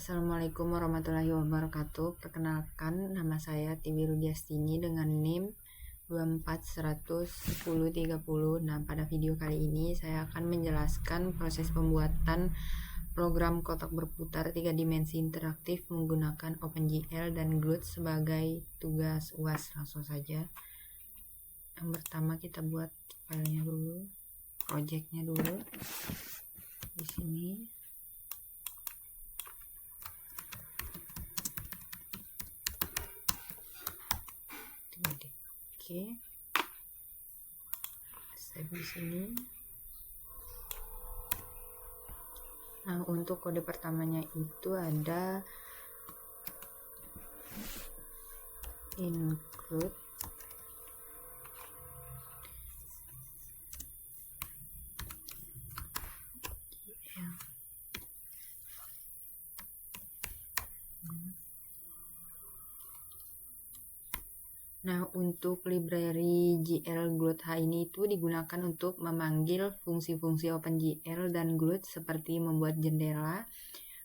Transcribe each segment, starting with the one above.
Assalamualaikum warahmatullahi wabarakatuh. Perkenalkan, nama saya Tiwi Rudiastini dengan NIM 2411030. Nah, pada video kali ini saya akan menjelaskan proses pembuatan program kotak berputar 3 dimensi interaktif menggunakan OpenGL dan Glut sebagai tugas UAS. Langsung saja. Yang pertama kita buat filenya dulu, projectnya dulu di sini. Oke, save di sini. Nah, untuk kode pertamanya itu ada include Nah, untuk library GL Glut H ini itu digunakan untuk memanggil fungsi-fungsi OpenGL dan Glut seperti membuat jendela,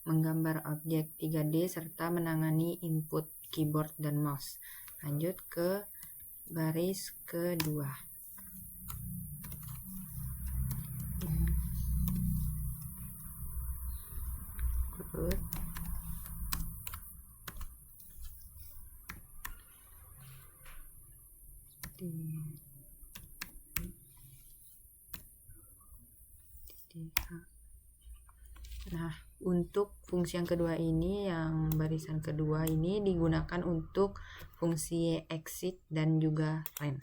menggambar objek 3D, serta menangani input keyboard dan mouse. Lanjut ke baris kedua. Glut. Nah, untuk fungsi yang kedua ini, yang barisan kedua ini digunakan untuk fungsi exit dan juga len.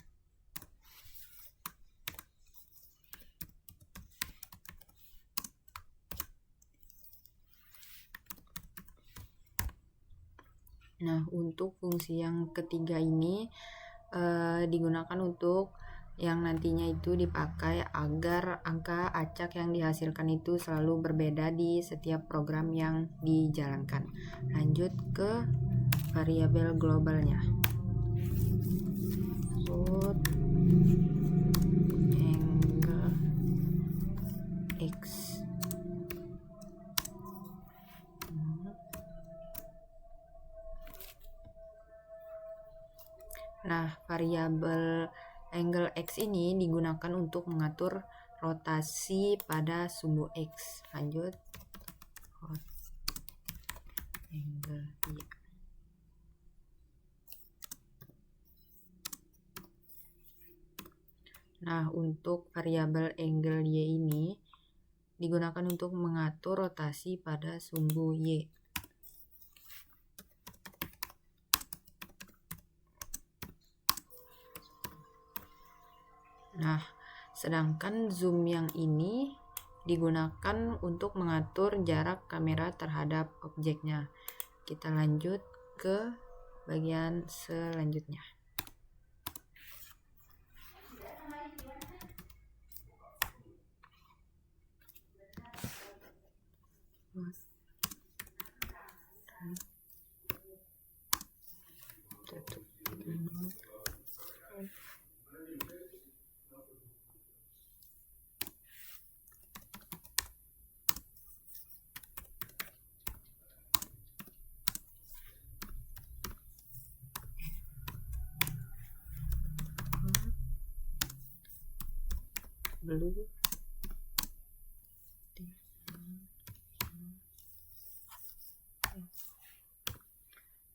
Nah, untuk fungsi yang ketiga ini digunakan untuk yang nantinya itu dipakai agar angka acak yang dihasilkan itu selalu berbeda di setiap program yang dijalankan. Lanjut ke variabel globalnya. Put angle x. Nah, variabel angle x ini digunakan untuk mengatur rotasi pada sumbu x. Lanjut, angle y. Nah, untuk variabel angle y ini digunakan untuk mengatur rotasi pada sumbu y. Nah, sedangkan zoom yang ini digunakan untuk mengatur jarak kamera terhadap objeknya. Kita lanjut ke bagian selanjutnya. Blue.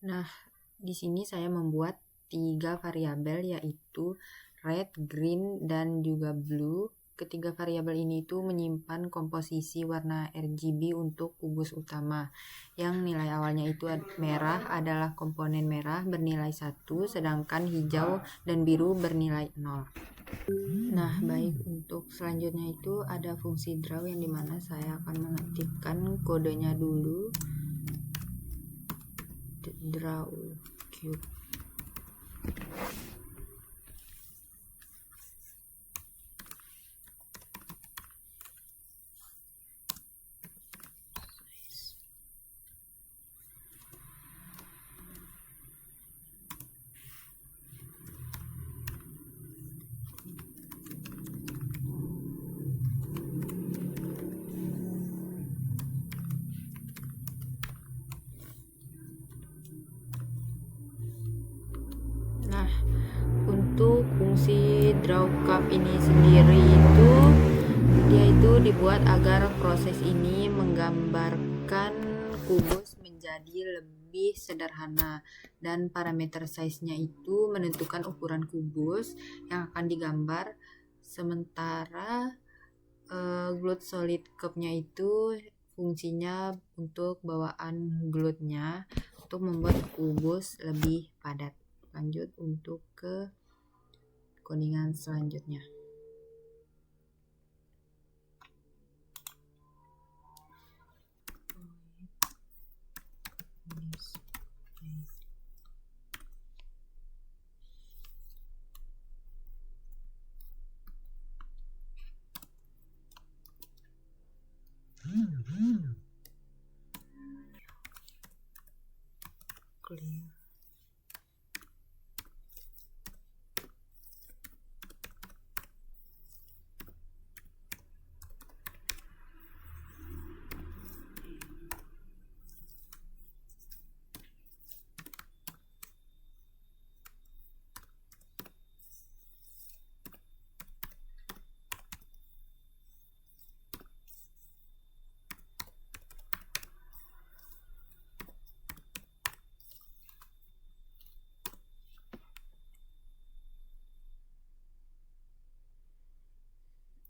Nah, di sini saya membuat 3 variabel, yaitu red, green, dan juga blue. Ketiga variabel ini itu menyimpan komposisi warna RGB untuk kubus utama. Yang nilai awalnya itu merah adalah komponen merah bernilai 1, sedangkan hijau dan biru bernilai 0. Nah, baik, untuk selanjutnya itu ada fungsi draw yang dimana saya akan mengetikkan kodenya dulu. Draw cube. ini sendiri itu dia itu dibuat agar proses ini menggambarkan kubus menjadi lebih sederhana, dan parameter size-nya itu menentukan ukuran kubus yang akan digambar, sementara glued solid curve-nya itu fungsinya untuk bawaan glued-nya untuk membuat kubus lebih padat. Lanjut untuk ke codingan selanjutnya. Clear.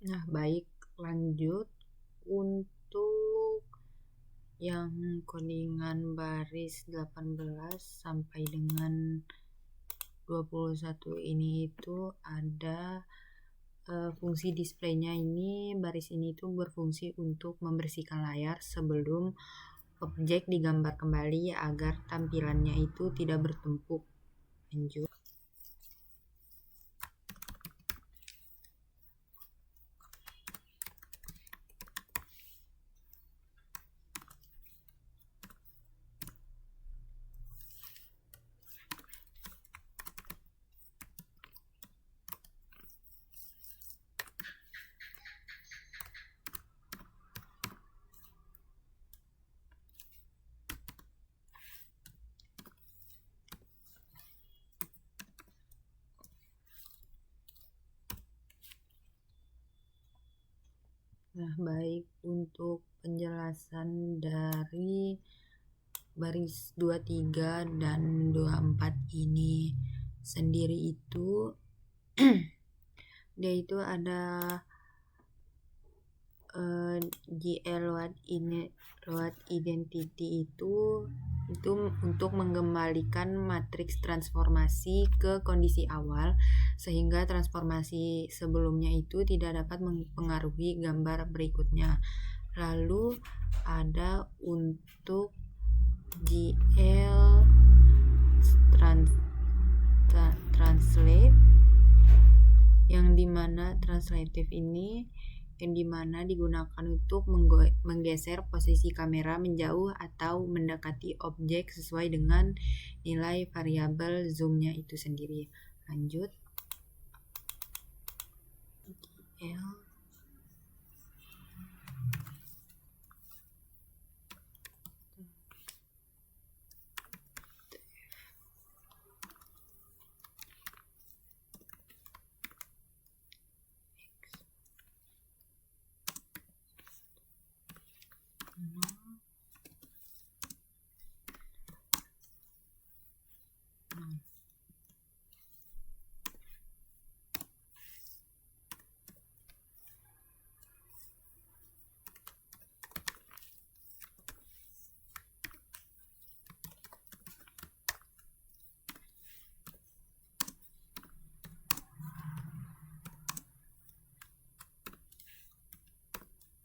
Nah, baik, lanjut untuk yang codingan baris 18 sampai dengan 21 ini itu ada fungsi displaynya. Ini baris ini itu berfungsi untuk membersihkan layar sebelum objek digambar kembali agar tampilannya itu tidak bertumpuk. Lanjut. Nah, baik, untuk penjelasan dari baris 23 dan 24 ini sendiri itu dia itu ada GL load identity itu untuk mengembalikan matriks transformasi ke kondisi awal sehingga transformasi sebelumnya itu tidak dapat mempengaruhi gambar berikutnya. Lalu ada untuk GL translate yang dimana translative ini yang dimana digunakan untuk menggeser posisi kamera menjauh atau mendekati objek sesuai dengan nilai variabel zoom-nya itu sendiri. Lanjut. GL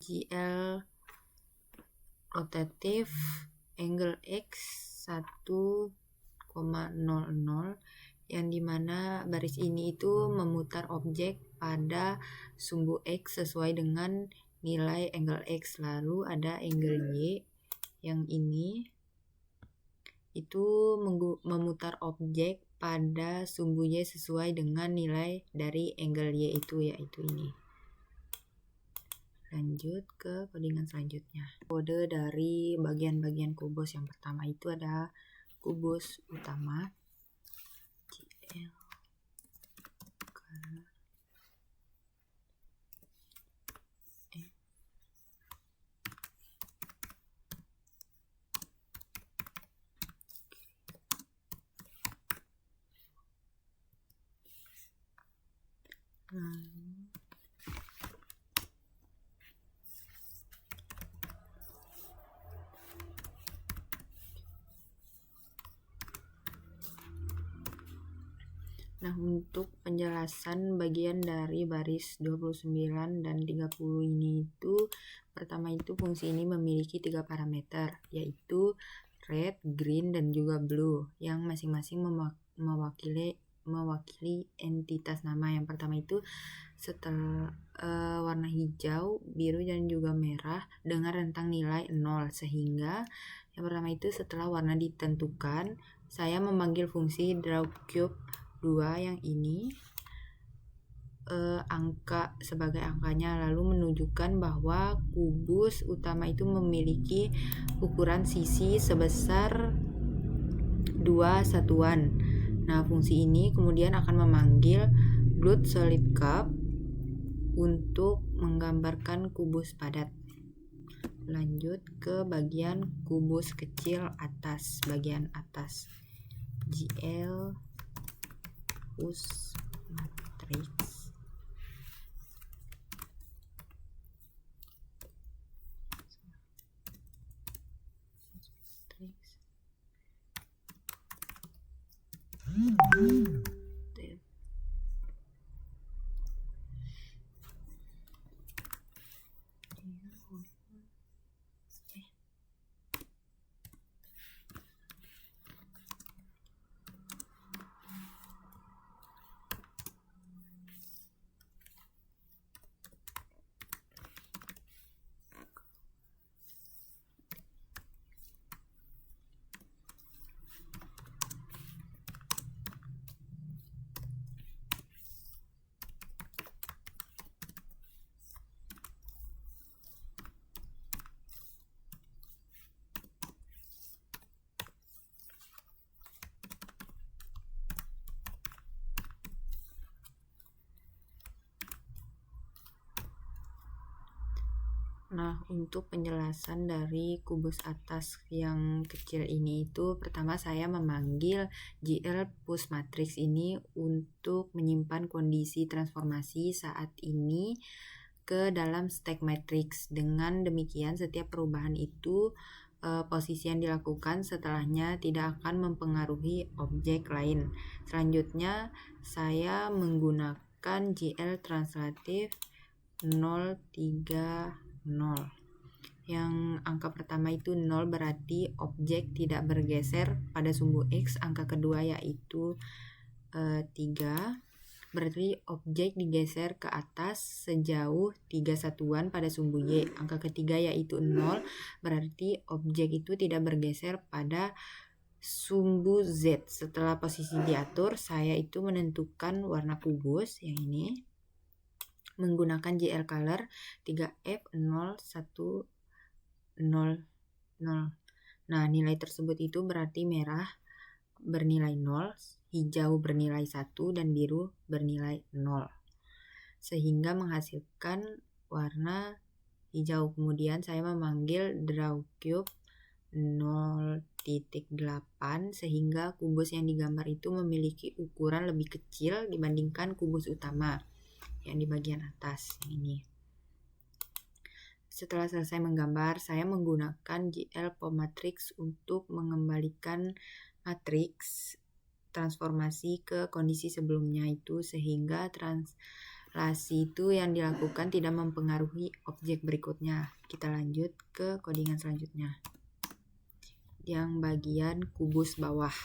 GL rotative angle X 1,00 yang dimana baris ini itu memutar objek pada sumbu X sesuai dengan nilai angle X. Lalu ada angle Y yang ini itu memutar objek pada sumbu Y sesuai dengan nilai dari angle Y itu, yaitu ini. Lanjut ke codingan selanjutnya. Kode dari bagian-bagian kubus yang pertama itu ada kubus utama GL Nah, untuk penjelasan bagian dari baris 29 dan 30 ini itu, pertama itu fungsi ini memiliki 3 parameter, yaitu red, green, dan juga blue, yang masing-masing mewakili entitas nama. Yang pertama itu setelah warna hijau, biru, dan juga merah dengan rentang nilai 0, sehingga yang pertama itu setelah warna ditentukan, saya memanggil fungsi drawCube 2 yang ini angka sebagai angkanya, lalu menunjukkan bahwa kubus utama itu memiliki ukuran sisi sebesar 2 satuan. Nah, fungsi ini kemudian akan memanggil glued solid cup untuk menggambarkan kubus padat. Lanjut ke bagian kubus kecil atas, bagian atas, GL Pus matrix. Nah, untuk penjelasan dari kubus atas yang kecil ini itu, pertama saya memanggil GL Pus matrix ini untuk menyimpan kondisi transformasi saat ini ke dalam stack matrix. Dengan demikian, setiap perubahan itu posisi yang dilakukan setelahnya tidak akan mempengaruhi objek lain. Selanjutnya, saya menggunakan GL translatif 030. Yang angka pertama itu 0 berarti objek tidak bergeser pada sumbu X. Angka kedua yaitu 3 berarti objek digeser ke atas sejauh 3 satuan pada sumbu Y. Angka ketiga yaitu 0 berarti objek itu tidak bergeser pada sumbu Z. Setelah posisi diatur, saya itu menentukan warna kubus yang ini menggunakan GL color 3F0100. Nah, nilai tersebut itu berarti merah bernilai 0, hijau bernilai 1, dan biru bernilai 0. Sehingga menghasilkan warna hijau. Kemudian saya memanggil drawCube 0.8 sehingga kubus yang digambar itu memiliki ukuran lebih kecil dibandingkan kubus utama yang di bagian atas ini. Setelah selesai menggambar, saya menggunakan GL Pom matrix untuk mengembalikan matriks transformasi ke kondisi sebelumnya itu, sehingga translasi itu yang dilakukan tidak mempengaruhi objek berikutnya. Kita lanjut ke codingan selanjutnya. Yang bagian kubus bawah,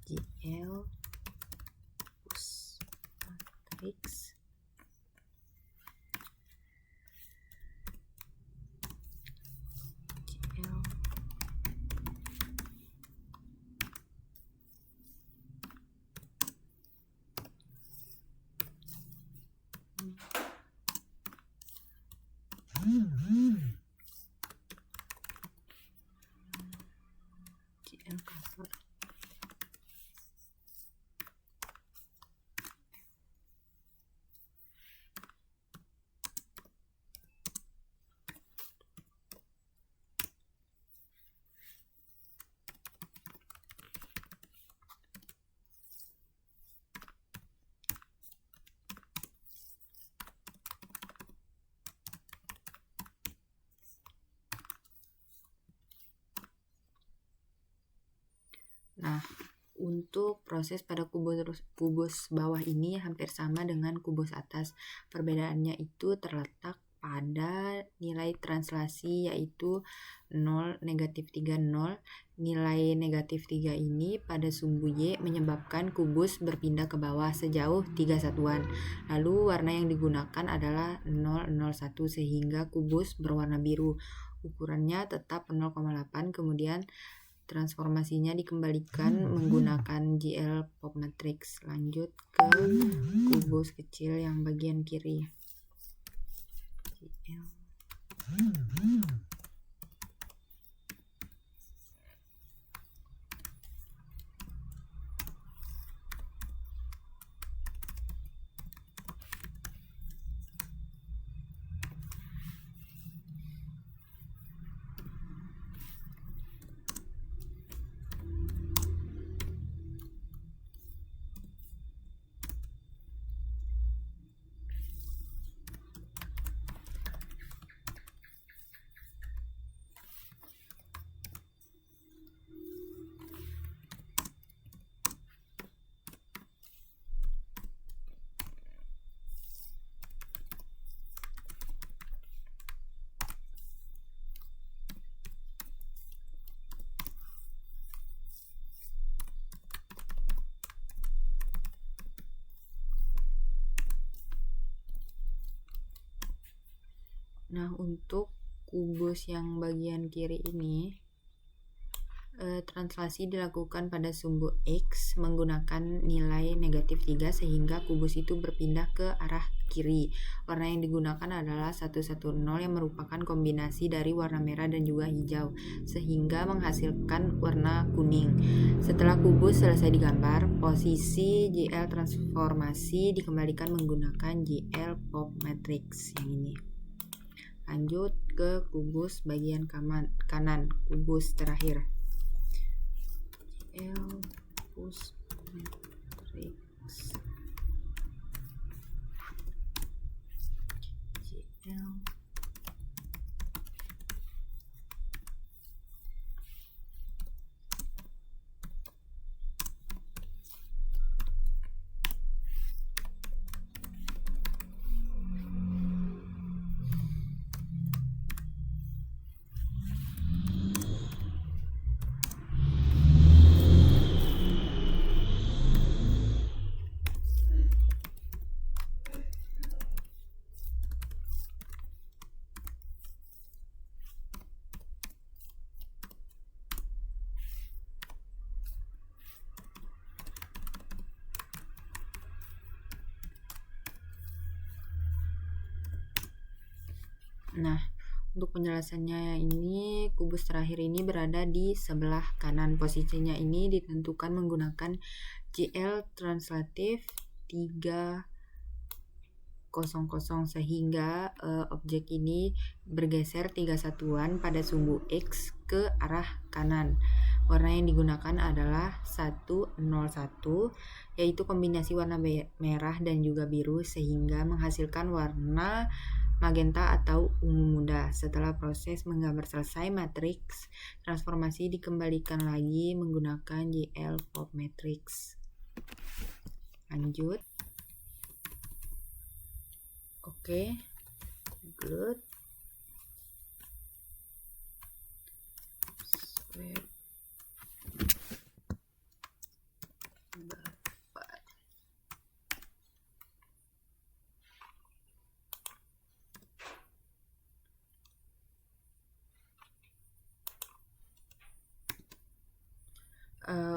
GL Pus matrix GL cover. Nah, untuk proses pada kubus bawah ini hampir sama dengan kubus atas. Perbedaannya itu terletak pada nilai translasi, yaitu 0, negatif 3, 0. Nilai negatif 3 ini pada sumbu Y menyebabkan kubus berpindah ke bawah sejauh 3 satuan. Lalu warna yang digunakan adalah 0, 0, 1 sehingga kubus berwarna biru. Ukurannya tetap 0,8, kemudian transformasinya dikembalikan menggunakan GL Pop Matrix. Lanjut ke kubus kecil yang bagian kiri. GL. Nah, untuk kubus yang bagian kiri ini, translasi dilakukan pada sumbu X menggunakan nilai negatif 3 sehingga kubus itu berpindah ke arah kiri. Warna yang digunakan adalah 110 yang merupakan kombinasi dari warna merah dan juga hijau sehingga menghasilkan warna kuning. Setelah kubus selesai digambar, posisi GL transformasi dikembalikan menggunakan GL Pop Matrix yang ini. Lanjut ke kubus bagian kanan, kubus terakhir. GL Pop Matrix. GL. Nah, untuk penjelasannya ini, kubus terakhir ini berada di sebelah kanan. Posisinya ini ditentukan menggunakan GL translatif 300 sehingga objek ini bergeser 3 satuan pada sumbu X ke arah kanan. Warna yang digunakan adalah 101, yaitu kombinasi warna merah dan juga biru sehingga menghasilkan warna magenta atau ungu muda. Setelah proses menggambar selesai, matriks transformasi dikembalikan lagi menggunakan GL Pop Matrix. Lanjut. Oke. Good. Sweet.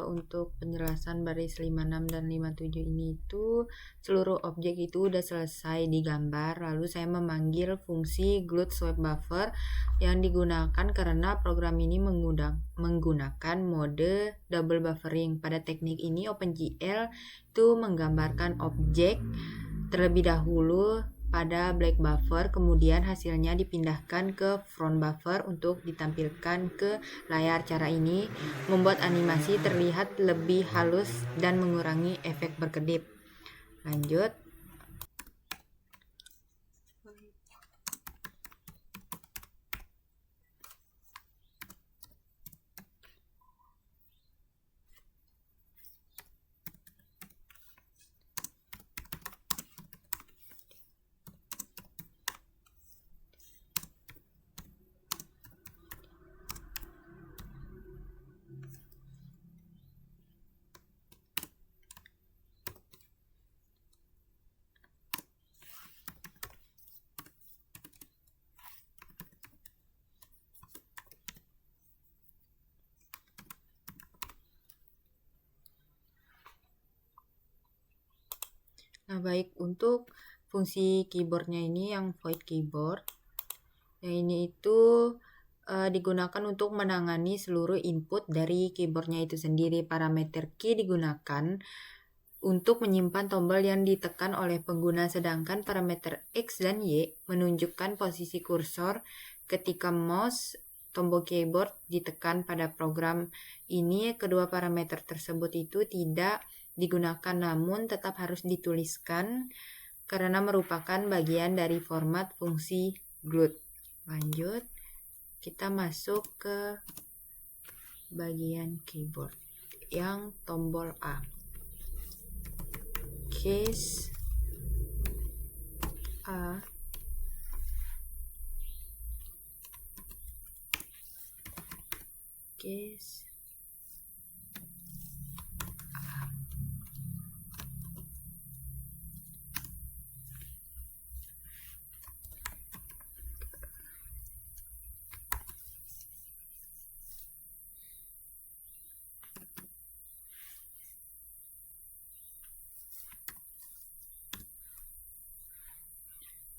Untuk penjelasan baris 56 dan 57 ini itu seluruh objek itu udah selesai digambar. Lalu saya memanggil fungsi glut swipe buffer yang digunakan karena program ini menggunakan mode double buffering. Pada teknik ini OpenGL itu menggambarkan objek terlebih dahulu pada black buffer, kemudian hasilnya dipindahkan ke front buffer untuk ditampilkan ke layar. Cara ini membuat animasi terlihat lebih halus dan mengurangi efek berkedip. Lanjut. Nah, baik, untuk fungsi keyboardnya ini yang void keyboard, yang ini itu digunakan untuk menangani seluruh input dari keyboardnya itu sendiri. Parameter key digunakan untuk menyimpan tombol yang ditekan oleh pengguna, sedangkan parameter X dan Y menunjukkan posisi kursor ketika mouse tombol keyboard ditekan pada program. Ini kedua parameter tersebut itu tidak digunakan, namun tetap harus dituliskan karena merupakan bagian dari format fungsi GLUT. Lanjut, kita masuk ke bagian keyboard yang tombol A. Case A, case A.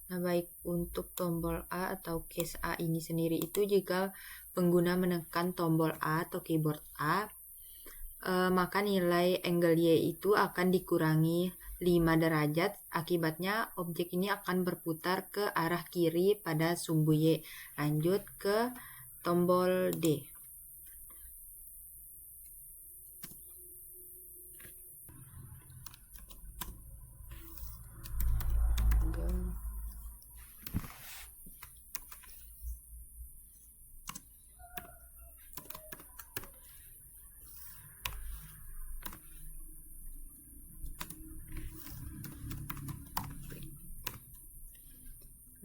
Nah, baik, untuk tombol A atau case A ini sendiri itu jika pengguna menekan tombol A atau keyboard A, maka nilai angle Y itu akan dikurangi 5 derajat. Akibatnya objek ini akan berputar ke arah kiri pada sumbu Y. Lanjut ke tombol D.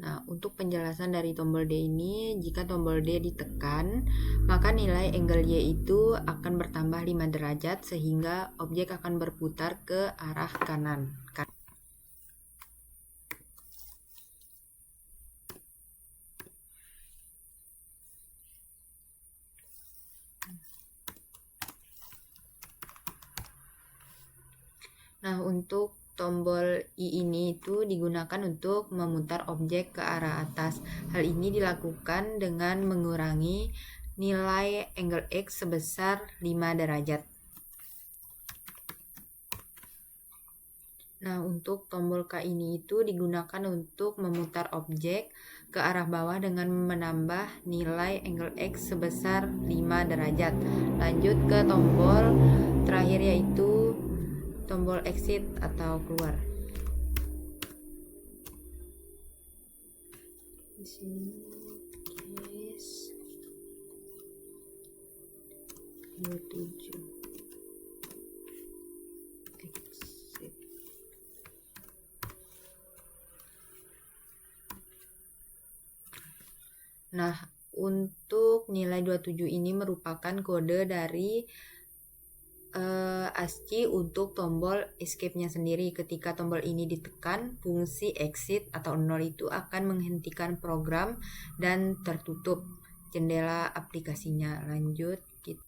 Nah, untuk penjelasan dari tombol D ini, jika tombol D ditekan, maka nilai angle Y itu akan bertambah 5 derajat sehingga objek akan berputar ke arah kanan. Nah, untuk tombol I ini itu digunakan untuk memutar objek ke arah atas. Hal ini dilakukan dengan mengurangi nilai angle X sebesar 5 derajat. Nah, untuk tombol K ini itu digunakan untuk memutar objek ke arah bawah dengan menambah nilai angle X sebesar 5 derajat. Lanjut ke tombol terakhir, yaitu tombol exit atau keluar. Di sini case 27 exit. Nah, untuk nilai 27 ini merupakan kode dari ASCII untuk tombol escape-nya sendiri. Ketika tombol ini ditekan, fungsi exit atau 0 itu akan menghentikan program dan tertutup jendela aplikasinya. Lanjut, kita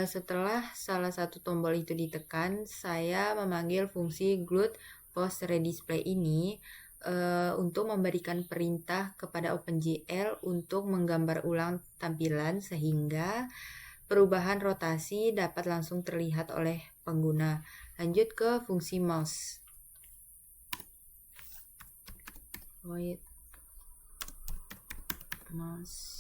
setelah salah satu tombol itu ditekan, saya memanggil fungsi GLUT post redisplay ini untuk memberikan perintah kepada OpenGL untuk menggambar ulang tampilan sehingga perubahan rotasi dapat langsung terlihat oleh pengguna. Lanjut ke fungsi mouse. Void mouse.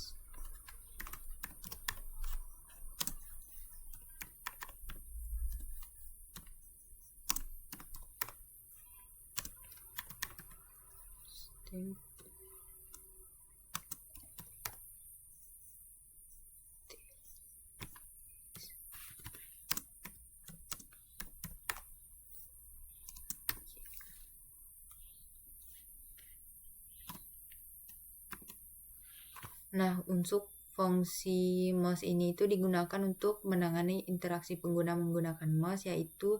Nah, untuk fungsi mouse ini itu digunakan untuk menangani interaksi pengguna menggunakan mouse, yaitu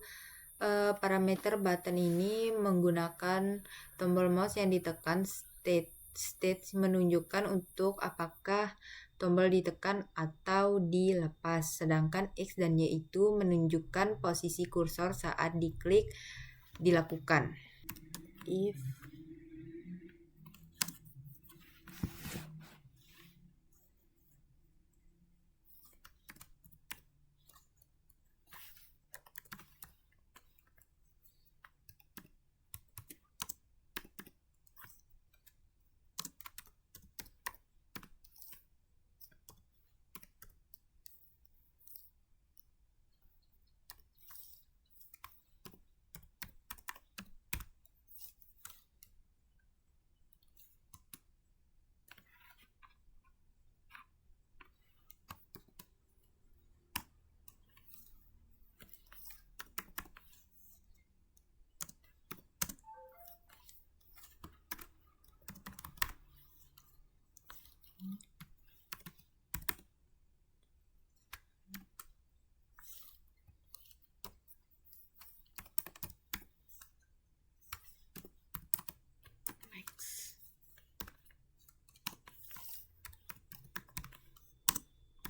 parameter button ini menggunakan tombol mouse yang ditekan state menunjukkan untuk apakah tombol ditekan atau dilepas, sedangkan X dan Y itu menunjukkan posisi kursor saat diklik dilakukan. If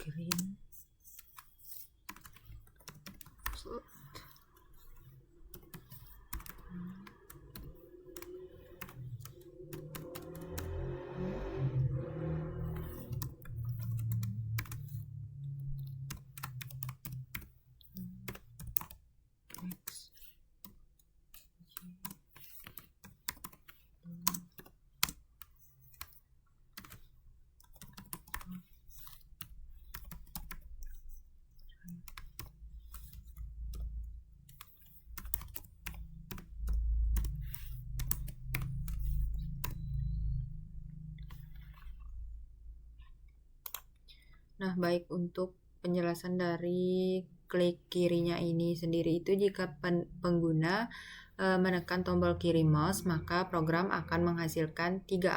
green Nah, baik, untuk penjelasan dari klik kirinya ini sendiri itu, jika pengguna menekan tombol kiri mouse, maka program akan menghasilkan 3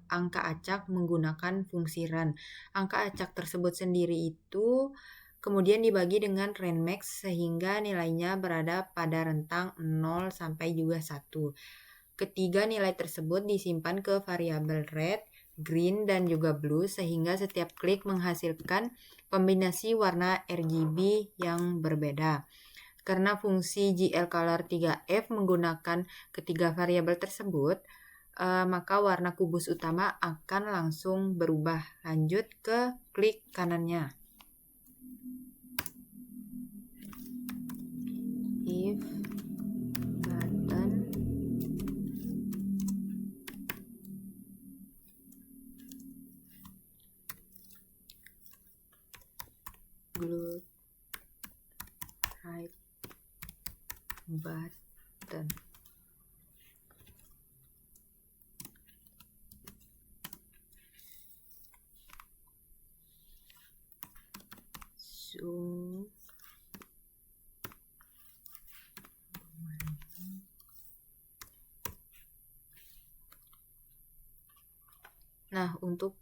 angka acak menggunakan fungsi run. Angka acak tersebut sendiri itu kemudian dibagi dengan range sehingga nilainya berada pada rentang 0 sampai juga 1. Ketiga nilai tersebut disimpan ke variabel red, green, dan juga blue sehingga setiap klik menghasilkan kombinasi warna RGB yang berbeda. Karena fungsi glcolor3f menggunakan ketiga variabel tersebut, maka warna kubus utama akan langsung berubah. Lanjut ke klik kanannya. If button glued right button zoom Nah, untuk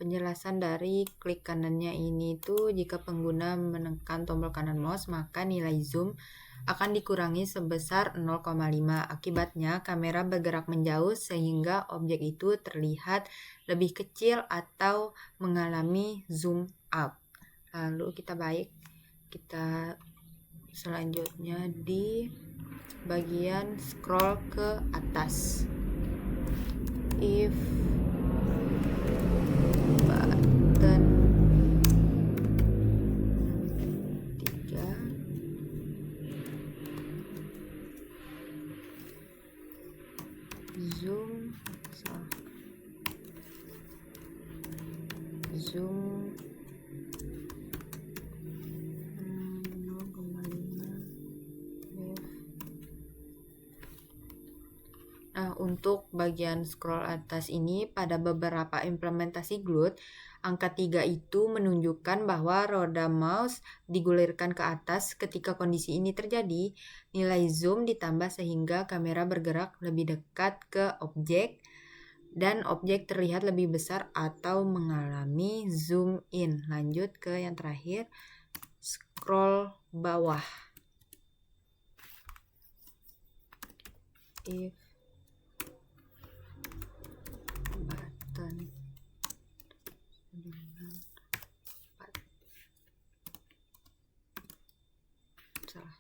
penjelasan dari klik kanannya ini tuh, jika pengguna menekan tombol kanan mouse, maka nilai zoom akan dikurangi sebesar 0,5. Akibatnya, kamera bergerak menjauh sehingga objek itu terlihat lebih kecil atau mengalami zoom out. Lalu kita selanjutnya di bagian scroll ke atas. If button 3 zoom 0,5 f. Nah, untuk bagian scroll atas ini, pada beberapa implementasi Glued, angka 3 itu menunjukkan bahwa roda mouse digulirkan ke atas. Ketika kondisi ini terjadi, nilai zoom ditambah sehingga kamera bergerak lebih dekat ke objek. dan objek terlihat lebih besar atau mengalami zoom in. Lanjut ke yang terakhir, scroll bawah. If button salah.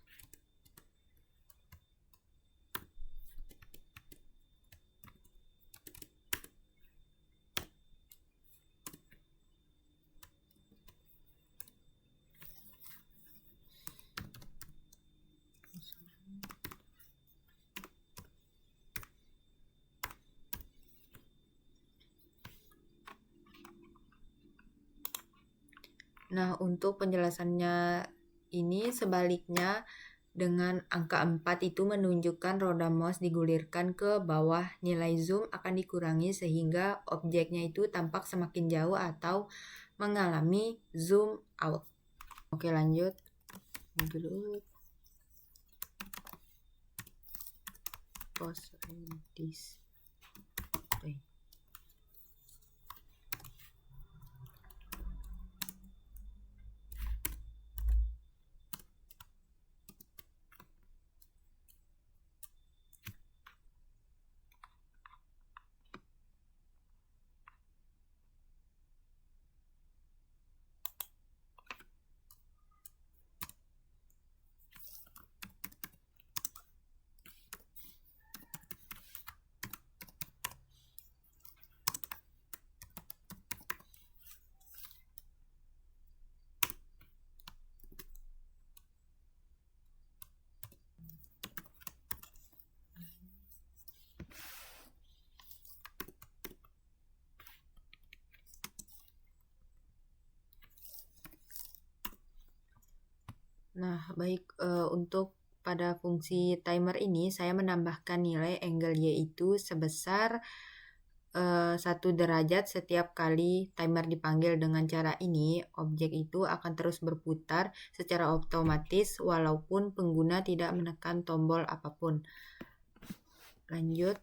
Nah, untuk penjelasannya ini sebaliknya, dengan angka 4 itu menunjukkan roda mouse digulirkan ke bawah, nilai zoom akan dikurangi sehingga objeknya itu tampak semakin jauh atau mengalami zoom out. Oke, lanjut dulu. Post display. Nah, baik, untuk pada fungsi timer ini saya menambahkan nilai angle yaitu sebesar 1 derajat setiap kali timer dipanggil. Dengan cara ini, objek itu akan terus berputar secara otomatis walaupun pengguna tidak menekan tombol apapun. Lanjut.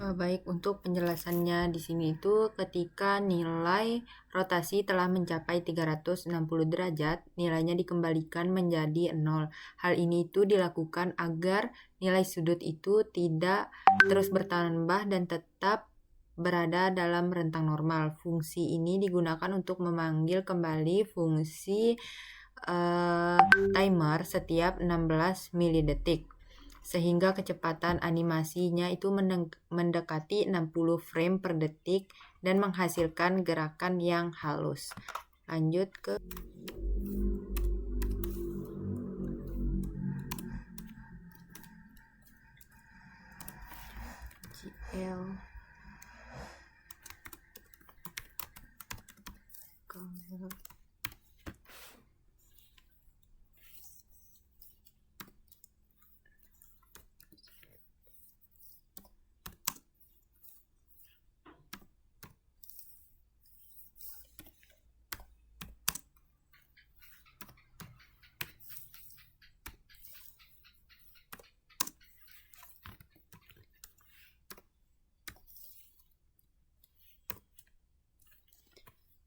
Baik, untuk penjelasannya di sini itu ketika nilai rotasi telah mencapai 360 derajat, nilainya dikembalikan menjadi 0. Hal ini itu dilakukan agar nilai sudut itu tidak terus bertambah dan tetap berada dalam rentang normal. Fungsi ini digunakan untuk memanggil kembali fungsi timer setiap 16 milidetik. Sehingga kecepatan animasinya itu mendekati 60 frame per detik dan menghasilkan gerakan yang halus. Lanjut ke GL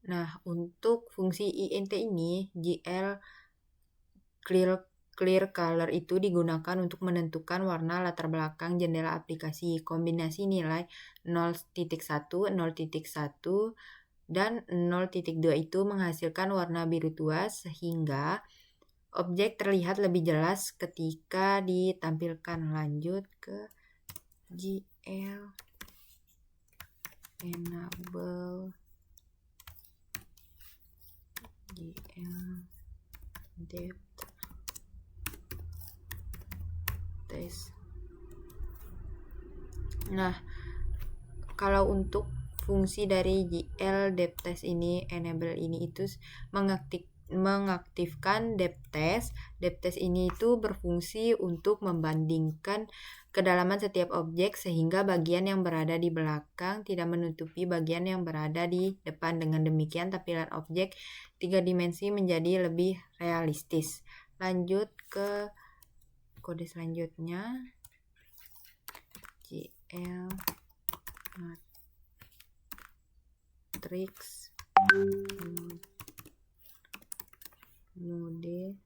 Nah, untuk fungsi int ini, GL clear color itu digunakan untuk menentukan warna latar belakang jendela aplikasi. Kombinasi nilai 0.1, 0.1, dan 0.2 itu menghasilkan warna biru tua sehingga objek terlihat lebih jelas ketika ditampilkan. Lanjut ke GL enable GL depth test. Nah, kalau untuk fungsi dari GL depth test ini, enable ini itu mengaktifkan depth test. Depth test ini itu berfungsi untuk membandingkan kedalaman setiap objek sehingga bagian yang berada di belakang tidak menutupi bagian yang berada di depan. Dengan demikian tampilan objek 3 dimensi menjadi lebih realistis. Lanjut ke kode selanjutnya, GL matrix mode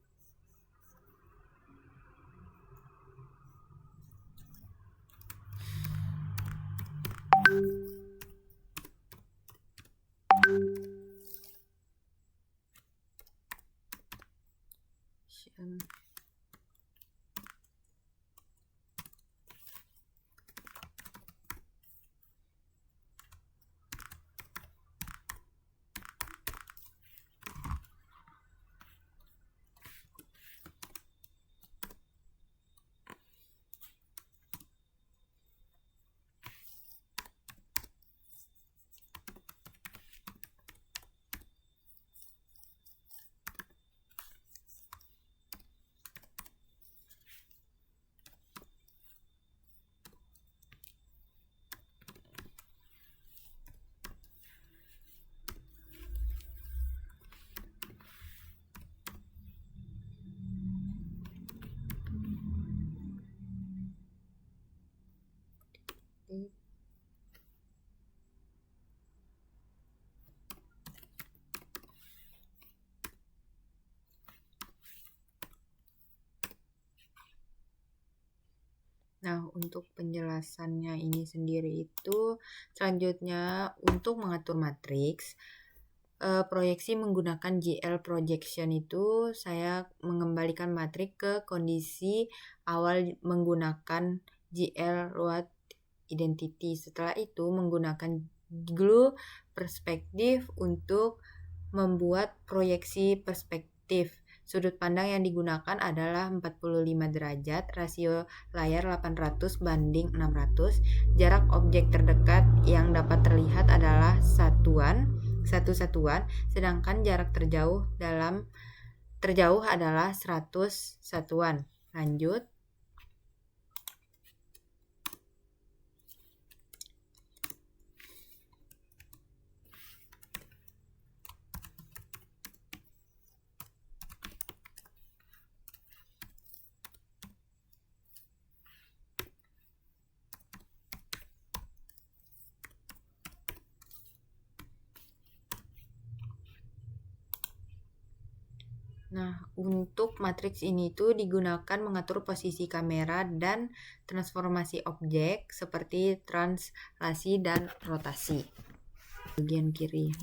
Nah, untuk penjelasannya ini sendiri itu selanjutnya untuk mengatur matriks proyeksi menggunakan GL projection itu saya mengembalikan matriks ke kondisi awal menggunakan GL load identity. Setelah itu menggunakan glue perspektif untuk membuat proyeksi perspektif. Sudut pandang yang digunakan adalah 45 derajat, rasio layar 800 banding 600, jarak objek terdekat yang dapat terlihat adalah satu satuan, sedangkan jarak terjauh adalah 100 satuan. Lanjut. Nah, untuk matriks ini tuh digunakan mengatur posisi kamera dan transformasi objek seperti translasi dan rotasi. Bagian kiri.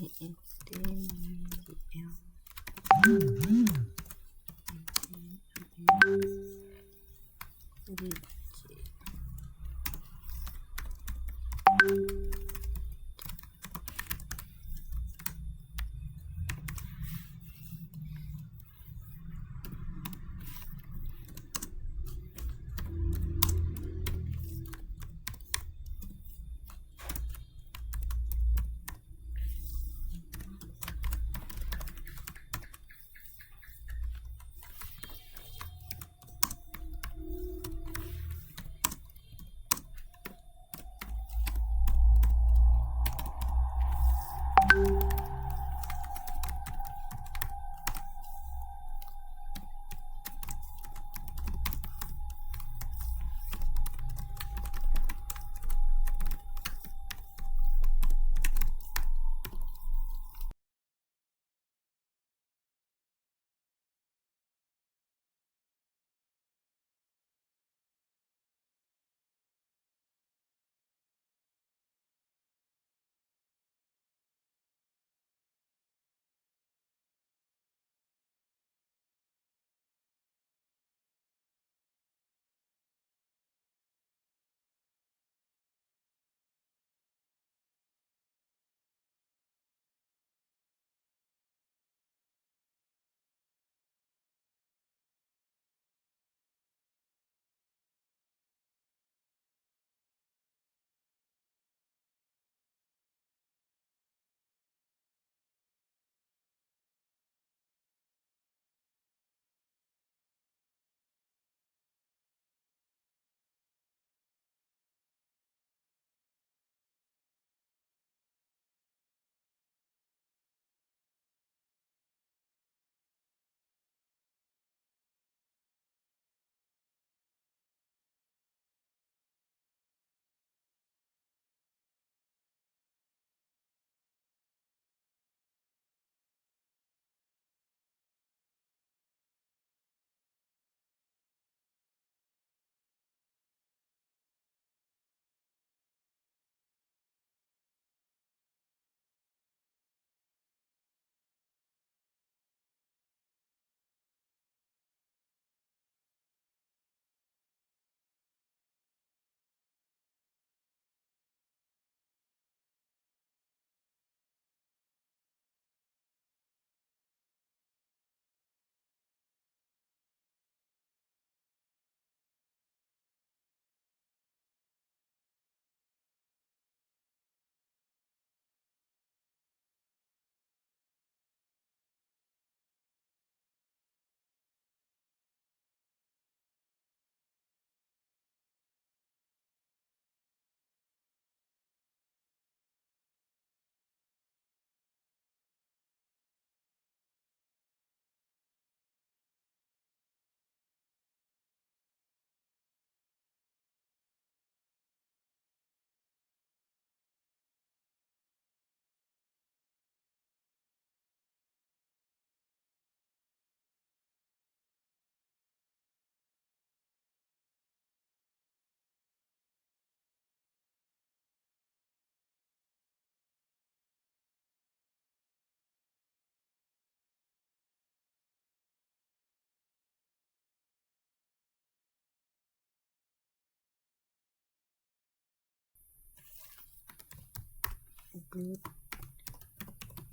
glut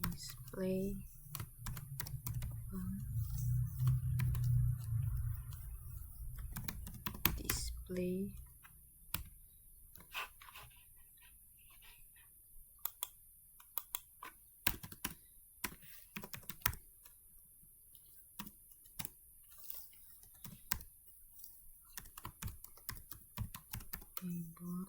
display keyboard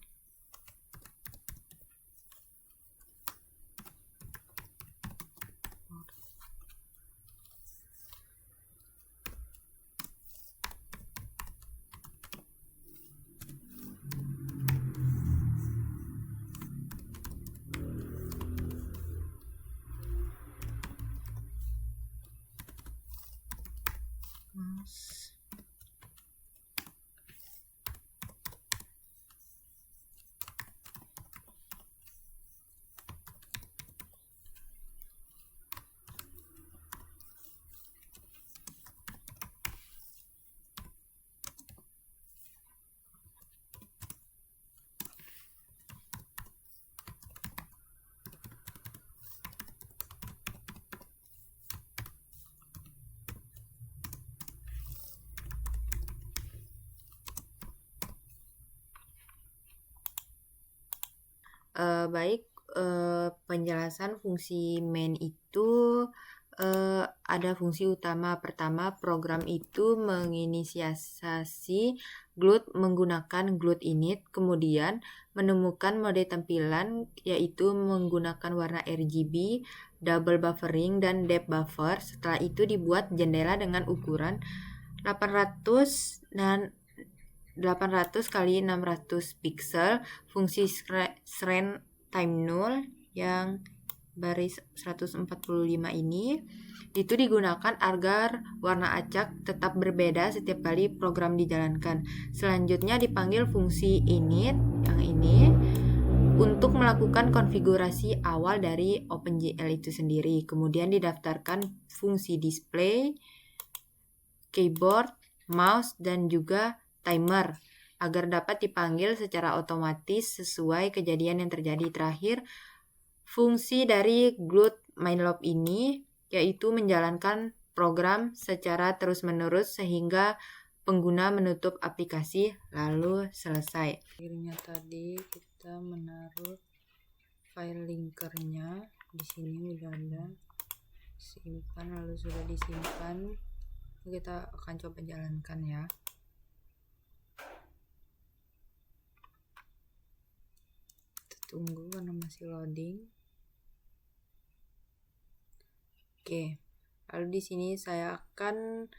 mouse. Baik, penjelasan fungsi main itu ada fungsi utama. Pertama, program itu menginisiasi glut menggunakan glut init, kemudian menemukan mode tampilan yaitu menggunakan warna RGB, double buffering, dan depth buffer. Setelah itu dibuat jendela dengan ukuran 800 dan 800 kali 600 pixel, fungsi shrine time null yang baris 145 ini itu digunakan agar warna acak tetap berbeda setiap kali program dijalankan. Selanjutnya dipanggil fungsi init yang ini untuk melakukan konfigurasi awal dari OpenGL itu sendiri. Kemudian didaftarkan fungsi display, keyboard, mouse, dan juga timer agar dapat dipanggil secara otomatis sesuai kejadian yang terjadi. Terakhir, fungsi dari glut mainloop ini yaitu menjalankan program secara terus-menerus sehingga pengguna menutup aplikasi lalu selesai. Akhirnya tadi kita menaruh file linkernya di sini udah ada, simpan, lalu sudah disimpan. Kita akan coba jalankan ya. Tunggu karena masih loading. Oke, lalu di sini saya akan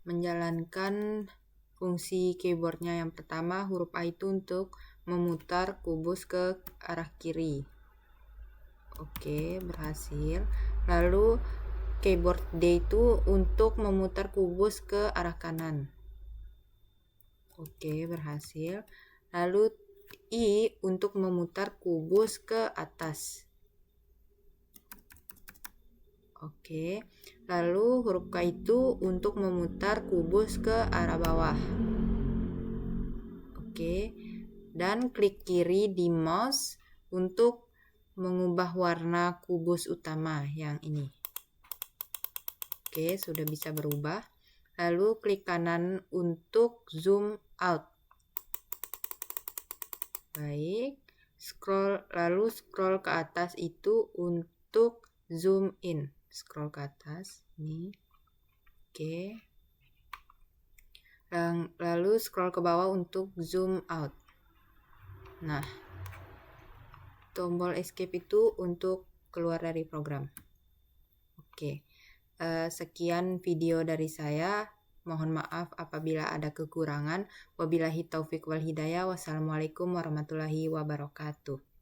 menjalankan fungsi keyboardnya. Yang pertama, huruf A itu untuk memutar kubus ke arah kiri. Oke, berhasil. Lalu keyboard D itu untuk memutar kubus ke arah kanan. Oke, berhasil. Lalu I untuk memutar kubus ke atas. Oke, lalu huruf K itu untuk memutar kubus ke arah bawah. Oke, dan klik kiri di mouse untuk mengubah warna kubus utama yang ini. Oke, sudah bisa berubah. Lalu klik kanan untuk zoom out. Baik, lalu scroll ke atas itu untuk zoom in. Scroll ke atas ini. Oke. Lalu scroll ke bawah untuk zoom out. Nah, tombol escape itu untuk keluar dari program. Oke. Sekian video dari saya. Mohon maaf apabila ada kekurangan. Wabillahi taufik wal hidayah. Wassalamualaikum warahmatullahi wabarakatuh.